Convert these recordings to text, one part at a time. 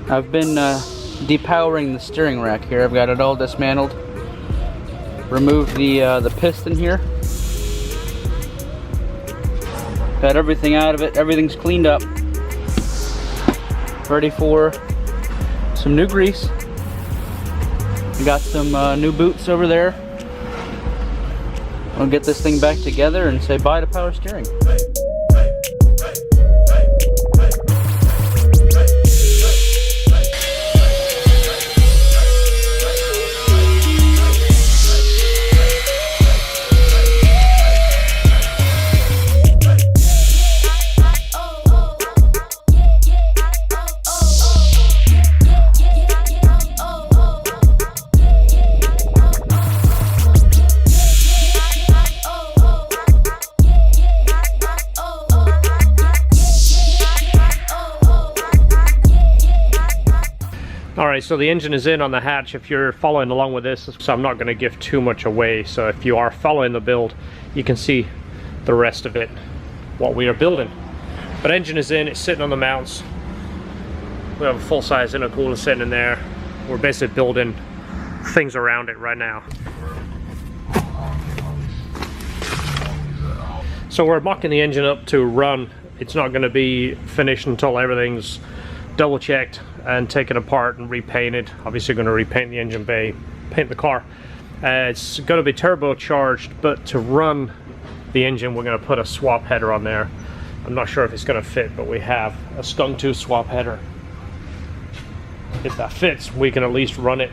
I've been depowering the steering rack here. I've got it all dismantled. Removed the piston here. Got everything out of it. Everything's cleaned up. Ready for some new grease. We got some new boots over there. We'll get this thing back together and say bye to power steering. Alright, so the engine is in on the hatch if you're following along with this, so I'm not going to give too much away. So if you are following the build, you can see the rest of it, what we are building. But engine is in, it's sitting on the mounts. We have a full-size intercooler sitting in there. We're basically building things around it right now. So we're mocking the engine up to run. It's not going to be finished until everything's double checked and taken apart and repainted. Obviously going to repaint the engine bay, paint the car. It's going to be turbocharged, but to run the engine we're going to put a swap header on there. I'm not sure if it's going to fit, but we have a stung tooth swap header. If that fits, we can at least run it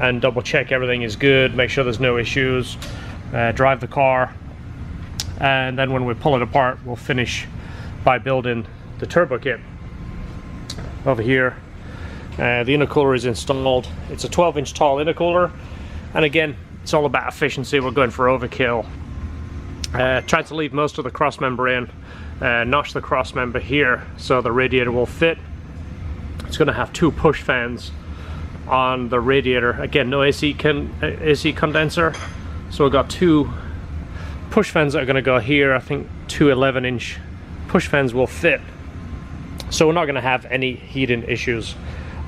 and double check everything is good, make sure there's no issues, drive the car, and then when we pull it apart we'll finish by building the turbo kit. Over here the intercooler is installed. It's a 12-inch tall intercooler, and again it's all about efficiency. We're going for overkill. Tried to leave most of the cross member in, notch the cross member here so the radiator will fit. It's going to have 2 push fans on the radiator. Again, no AC condenser, so we've got 2 push fans that are going to go here. I think 2 11-inch push fans will fit, so we're not going to have any heating issues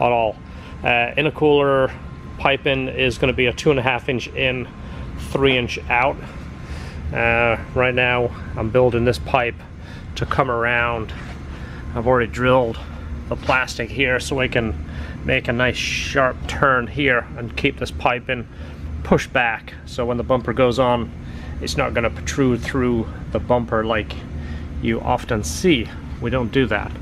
at all. Intercooler piping is going to be a 2.5-inch in, 3-inch out. Right now I'm building this pipe to come around. I've already drilled the plastic here so we can make a nice sharp turn here and keep this pipe in pushed back, so when the bumper goes on it's not going to protrude through the bumper like you often see. We don't do that.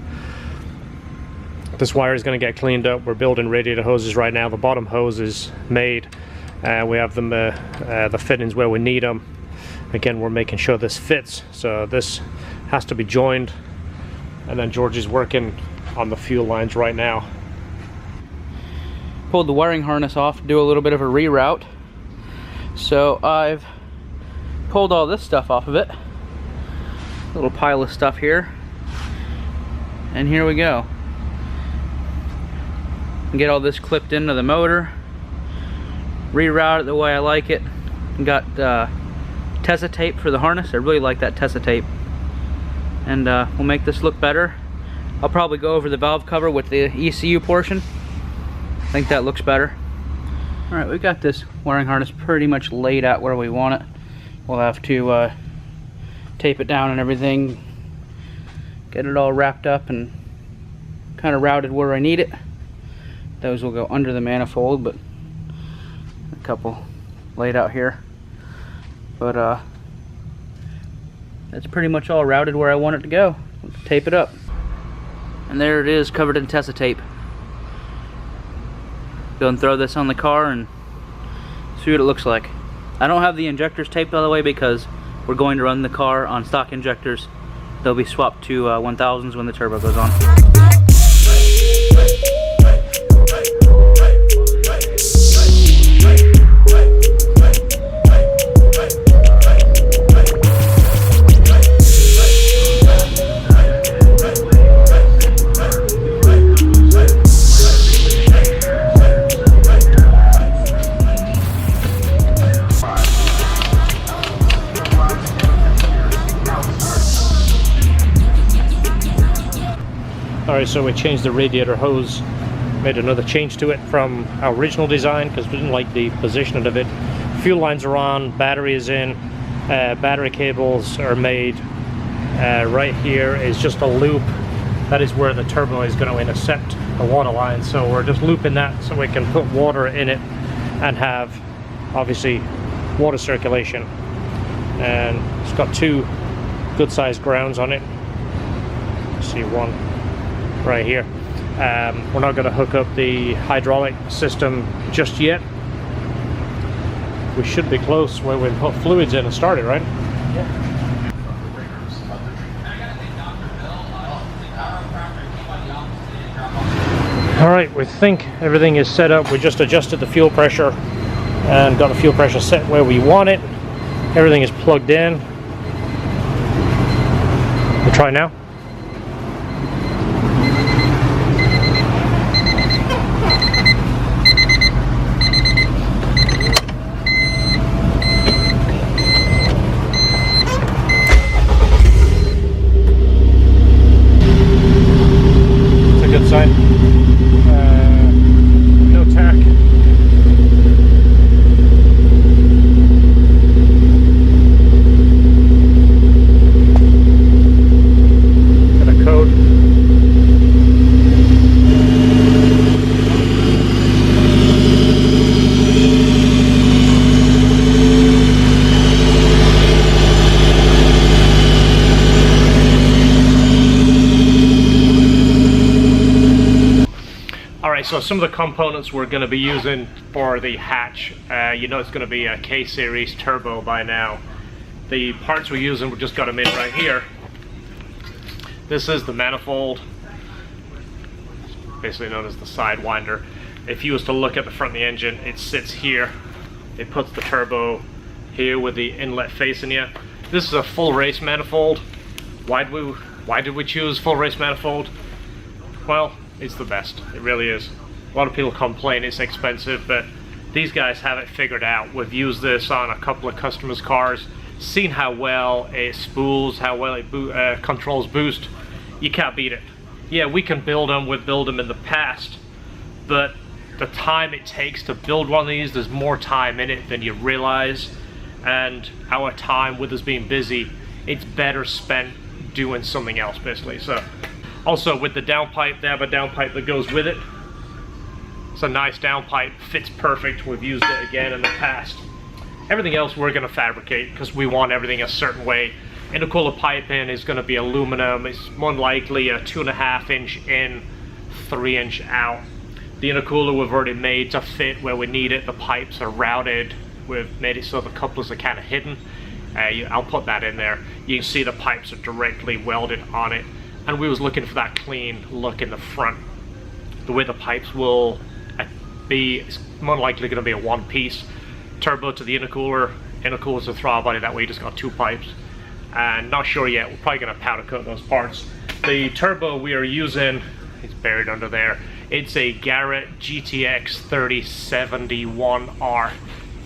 This wire is going to get cleaned up. We're building radiator hoses right now. The bottom hose is made. We have them the fittings where we need them. Again, we're making sure this fits, so this has to be joined, and then George is working on the fuel lines right now. Pulled the wiring harness off, do a little bit of a reroute. So I've pulled all this stuff off of it. Little pile of stuff here. And here we go. Get all this clipped into the motor. Reroute it the way I like it. Got Tesa tape for the harness. I really like that Tesa tape. And we'll make this look better. I'll probably go over the valve cover with the ECU portion. I think that looks better. Alright, we got this wiring harness pretty much laid out where we want it. We'll have to tape it down and everything. Get it all wrapped up and kind of routed where I need it. Those will go under the manifold, but a couple laid out here. But that's pretty much all routed where I want it to go. Let's tape it up. And there it is, covered in Tesa tape. Go and throw this on the car and see what it looks like. I don't have the injectors taped all the way because we're going to run the car on stock injectors. They'll be swapped to 1000s when the turbo goes on. Alright, so we changed the radiator hose made another change to it from our original design because we didn't like the positioning of it. Fuel lines are on, battery is in, battery cables are made. Right here is just a loop. That is where the turbo is going to intercept the water line, so we're just looping that so we can put water in it and have obviously water circulation. And it's got two good sized grounds on it. See one right here. We're not going to hook up the hydraulic system just yet. We should be close where we put fluids in and start it, right? Yeah. Alright, we think everything is set up. We just adjusted the fuel pressure and got the fuel pressure set where we want it. Everything is plugged in. We'll try now. It's a good sign. No tack. Got a code. So some of the components we're going to be using for the hatch, you know it's going to be a K-series turbo by now. The parts we're using, we just got them in right here. This is the manifold, basically known as the sidewinder. If you was to look at the front of the engine, it sits here. It puts the turbo here with the inlet facing you. This is a full race manifold. Why did we choose full race manifold? Well, it's the best. It really is. A lot of people complain it's expensive, but these guys have it figured out. We've used this on a couple of customers' cars, seen how well it spools, how well it controls boost. You can't beat it. Yeah, we can build them. We've built them in the past, but the time it takes to build one of these, there's more time in it than you realize. And our time with us being busy, it's better spent doing something else, basically. So. Also with the downpipe, they have a downpipe that goes with it. It's a nice downpipe, fits perfect. We've used it again in the past. Everything else we're going to fabricate because we want everything a certain way. Intercooler piping is going to be aluminum. It's more likely a 2.5 inch in, 3 inch out. The intercooler we've already made to fit where we need it. The pipes are routed. We've made it so the couplers are kind of hidden. I'll put that in there. You can see the pipes are directly welded on it. And we was looking for that clean look in the front. The way the pipes will be, it's more likely going to be a one-piece. Turbo to the intercooler, intercooler to the throttle body, that way you just got 2 pipes. And not sure yet, we're probably going to powder coat those parts. The turbo we are using, it's buried under there, it's a Garrett GTX 3071R.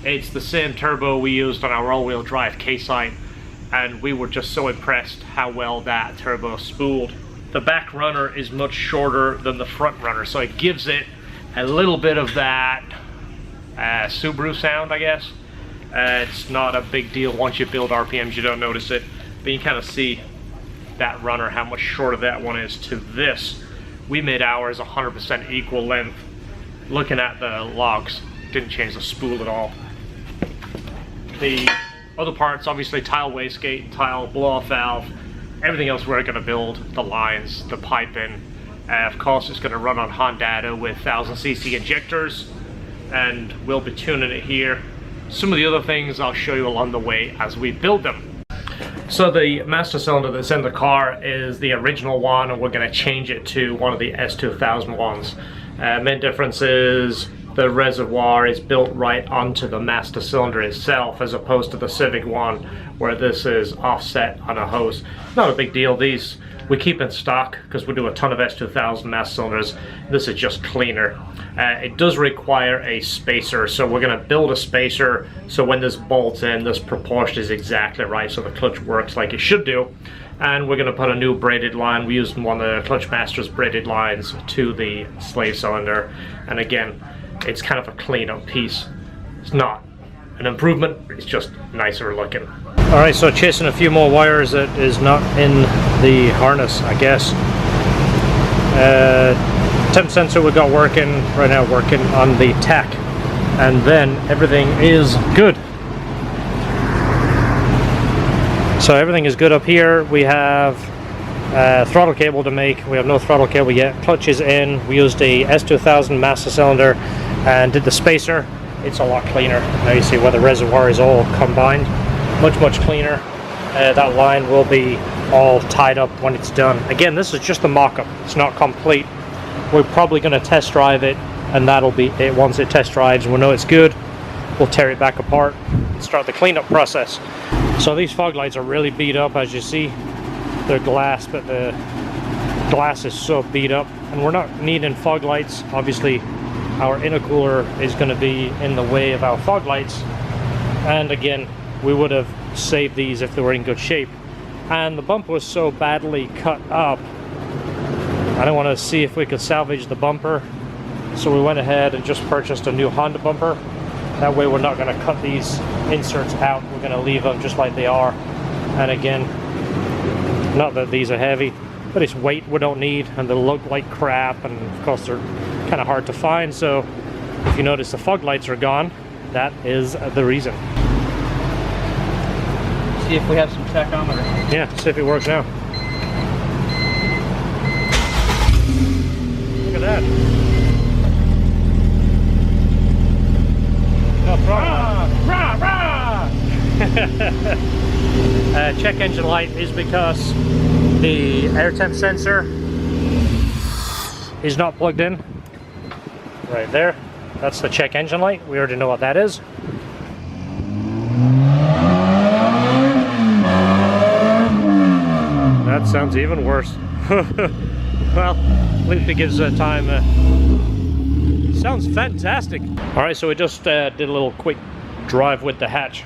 It's the same turbo we used on our all-wheel drive K-Site. And we were just so impressed how well that turbo spooled. The back runner is much shorter than the front runner, so it gives it a little bit of that Subaru sound, I guess. It's not a big deal. Once you build RPMs, you don't notice it, but you kind of see that runner, how much shorter that one is to this. We made ours 100% equal length. Looking at the logs, didn't change the spool at all. The other parts, obviously tile wastegate, tile blow-off valve, everything else we're going to build, the lines, the piping. Of course it's going to run on Honda with 1000cc injectors, and we'll be tuning it here. Some of the other things I'll show you along the way as we build them. So the master cylinder that's in the car is the original one, and we're going to change it to one of the S2000 ones. Main difference is the reservoir is built right onto the master cylinder itself, as opposed to the Civic one where this is offset on a hose. Not a big deal. These we keep in stock because we do a ton of S2000 master cylinders. This is just cleaner. It does require a spacer, so we're going to build a spacer so when this bolts in, this proportion is exactly right, so the clutch works like it should do. and we're going to put a new braided line. We're using one of the Clutch Master's braided lines to the slave cylinder, and again, it's kind of a clean-up piece. It's not an improvement, it's just nicer looking. Alright, so chasing a few more wires that is not in the harness, I guess. Temp sensor we got working, right now working on the tack, and then everything is good. So everything is good up here. We have throttle cable to make. We have no throttle cable yet. Clutch is in. We used a S2000 master cylinder and did the spacer. It's a lot cleaner. Now you see where the reservoir is all combined. Much cleaner. That line will be all tied up when it's done. Again, this is just a mock-up. It's not complete. We're probably going to test drive it, and that'll be it. Once it test drives, we'll know it's good. We'll tear it back apart and start the cleanup process. So these fog lights are really beat up, as you see. They're glass, but the glass is so beat up, and we're not needing fog lights. Obviously, our intercooler is going to be in the way of our fog lights, and again, we would have saved these if they were in good shape. And the bumper was so badly cut up, I don't want to see if we could salvage the bumper, so we went ahead and just purchased a new Honda bumper. That way we're not going to cut these inserts out, we're going to leave them just like they are. And again, not that these are heavy, but it's weight we don't need, and they look like crap, and of course they're kind of hard to find. So if you notice the fog lights are gone, that is the reason. See if we have some tachometer. Yeah, see if it works now. Look at that. No problem. Rah, rah, rah. Check engine light is because the air temp sensor is not plugged in. Right there. That's the check engine light. We already know what that is. That sounds even worse. Well, at least it gives time. Sounds fantastic. All right, so we just did a little quick drive with the hatch.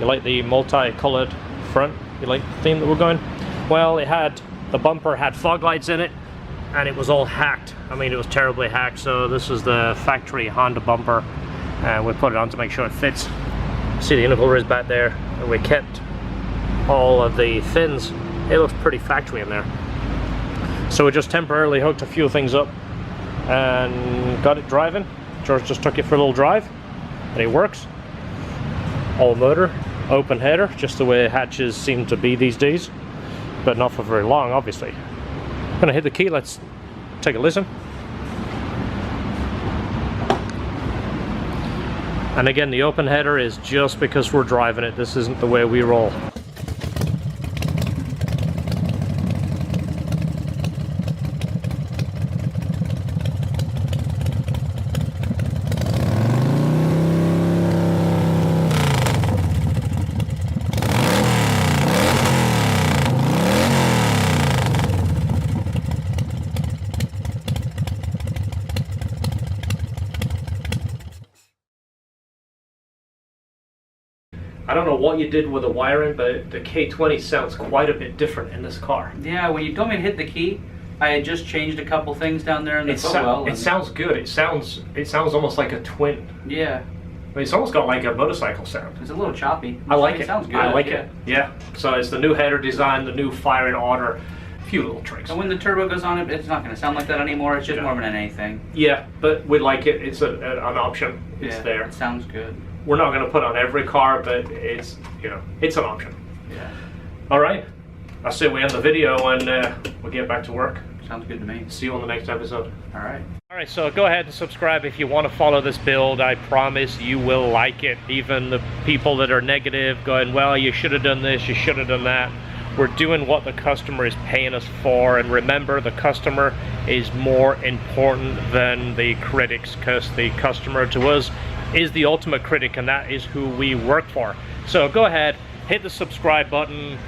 You like the multi-colored front? You like the theme that we're going? Well, it had, the bumper had fog lights in it, and it was all hacked. I mean, it was terribly hacked. So this is the factory Honda bumper, and we put it on to make sure it fits. See the intercooler is back there, and we kept all of the fins. It looks pretty factory in there. So we just temporarily hooked a few things up and got it driving. George just took it for a little drive, and it works. All motor, open header, just the way hatches seem to be these days, but not for very long, obviously. I'm gonna hit the key, let's take a listen. And again, the open header is just because we're driving it. This isn't the way we roll. I don't know what you did with the wiring, but the K20 sounds quite a bit different in this car. Yeah, when you told me to hit the key, I had just changed a couple things down there in the footwell. It sounds good. It sounds almost like a twin. Yeah. I mean, it's almost got like a motorcycle sound. It's a little choppy. I like it. It sounds good. I like it. Yeah. So it's the new header design, the new firing order, a few little tricks. And when the turbo goes on it, it's not going to sound like that anymore. It's just more of an NA thing. Yeah, but we like it. It's an option. It's there. It sounds good. We're not going to put on every car, but it's, you know, it's an option. Yeah. All right. I say we end the video and we'll get back to work. Sounds good to me. See you on the next episode. All right. All right, so go ahead and subscribe if you want to follow this build. I promise you will like it. Even the people that are negative, going, well, you should have done this, you should have done that. We're doing what the customer is paying us for, and remember, the customer is more important than the critics, because the customer to us is the ultimate critic, and that is who we work for. So go ahead, hit the subscribe button,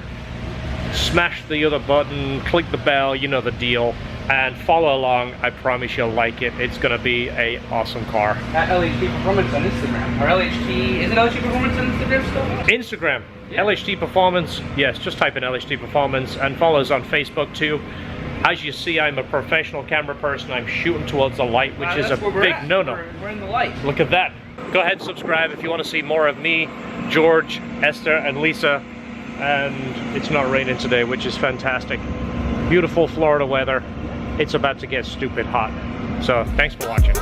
smash the other button, click the bell, you know the deal. and follow along. I promise you'll like it. It's gonna be a awesome car. At LHT Performance on Instagram. Or LHT, is it LHT Performance on Instagram still? Instagram, yeah. LHT Performance. Yes, just type in LHT Performance, and follow us on Facebook too. As you see, I'm a professional camera person. I'm shooting towards the light, which is a big no-no. We're in the light. Look at that. Go ahead and subscribe if you want to see more of me, George, Esther, and Lisa. And it's not raining today, which is fantastic. Beautiful Florida weather. It's about to get stupid hot. So thanks for watching.